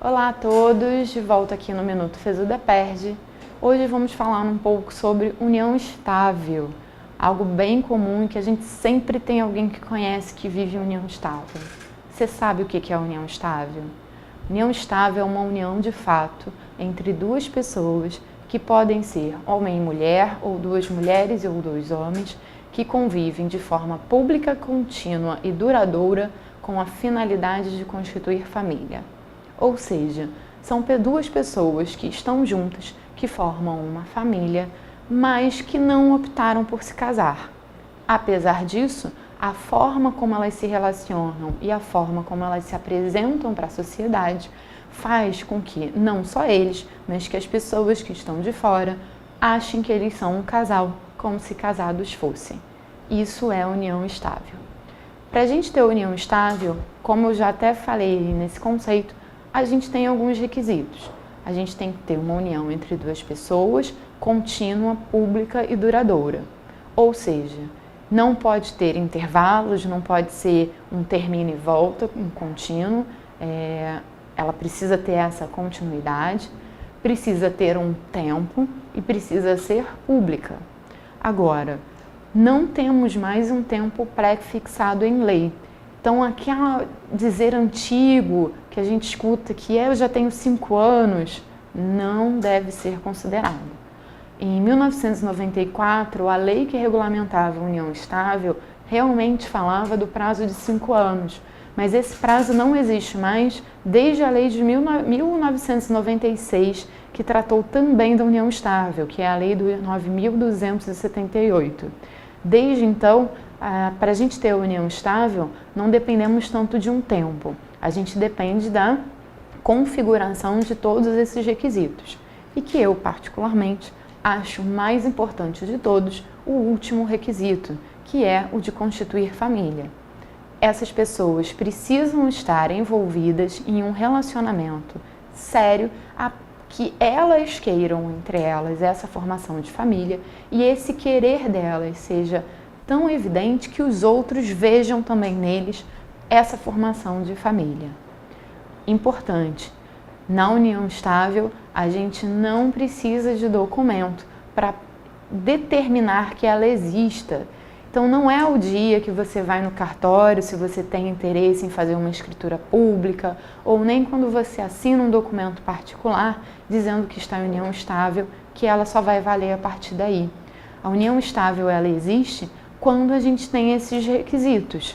Olá a todos, de volta aqui no Minuto Fezzuda Perde. Hoje vamos falar um pouco sobre união estável, algo bem comum e que a gente sempre tem alguém que conhece que vive união estável. Você sabe o que é união estável? União estável é uma união de fato entre duas pessoas que podem ser homem e mulher, ou duas mulheres ou dois homens, que convivem de forma pública, contínua e duradoura com a finalidade de constituir família. Ou seja, são duas pessoas que estão juntas, que formam uma família, mas que não optaram por se casar. Apesar disso, a forma como elas se relacionam e a forma como elas se apresentam para a sociedade faz com que não só eles, mas que as pessoas que estão de fora achem que eles são um casal, como se casados fossem. Isso é união estável. Para a gente ter união estável, como eu já até falei nesse conceito, a gente tem alguns requisitos. A gente tem que ter uma união entre duas pessoas, contínua, pública e duradoura. Ou seja, não pode ter intervalos, não pode ser um termina e volta, um contínuo. Ela precisa ter essa continuidade, precisa ter um tempo e precisa ser pública. Agora, não temos mais um tempo pré-fixado em lei. Então, aquele dizer antigo que a gente escuta que eu já tenho 5 anos, não deve ser considerado. Em 1994, a lei que regulamentava a união estável realmente falava do prazo de 5 anos, mas esse prazo não existe mais desde a lei de 1996, que tratou também da união estável, que é a lei do 9.278. Desde então, para a gente ter a união estável, não dependemos tanto de um tempo. A gente depende da configuração de todos esses requisitos. E que eu, particularmente, acho mais importante de todos o último requisito, que é o de constituir família. Essas pessoas precisam estar envolvidas em um relacionamento sério, que elas queiram entre elas essa formação de família e esse querer delas seja tão evidente que os outros vejam também neles essa formação de família. Importante, na união estável, a gente não precisa de documento para determinar que ela exista. Então, não é o dia que você vai no cartório, se você tem interesse em fazer uma escritura pública, ou nem quando você assina um documento particular dizendo que está em união estável, que ela só vai valer a partir daí. A união estável, ela existe quando a gente tem esses requisitos.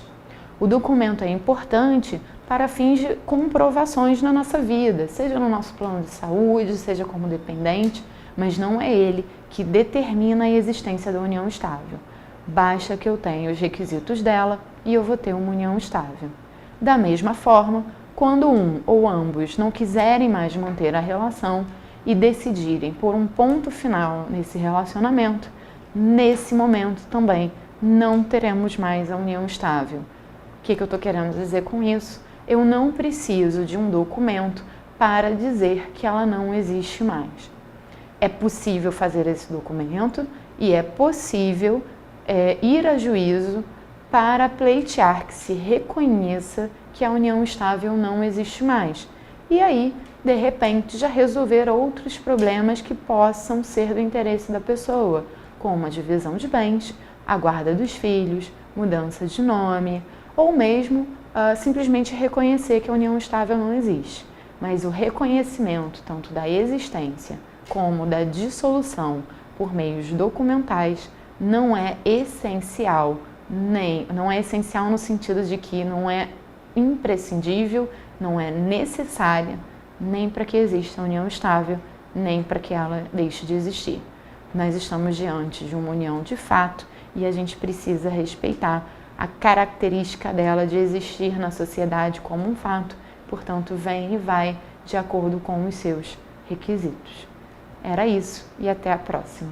O documento é importante para fins de comprovações na nossa vida, seja no nosso plano de saúde, seja como dependente, mas não é ele que determina a existência da união estável. Basta que eu tenha os requisitos dela e eu vou ter uma união estável. Da mesma forma, quando um ou ambos não quiserem mais manter a relação e decidirem por um ponto final nesse relacionamento, nesse momento também não teremos mais a união estável. O que eu estou querendo dizer com isso? Eu não preciso de um documento para dizer que ela não existe mais. É possível fazer esse documento e é possível ir a juízo para pleitear que se reconheça que a união estável não existe mais. E aí, de repente, já resolver outros problemas que possam ser do interesse da pessoa, como a divisão de bens, a guarda dos filhos, mudança de nome, ou mesmo simplesmente reconhecer que a união estável não existe. Mas o reconhecimento tanto da existência como da dissolução por meios documentais não é essencial, não é essencial no sentido de que não é imprescindível, não é necessária, nem para que exista a união estável, nem para que ela deixe de existir. Nós estamos diante de uma união de fato e a gente precisa respeitar a característica dela de existir na sociedade como um fato, portanto, vem e vai de acordo com os seus requisitos. Era isso e até a próxima.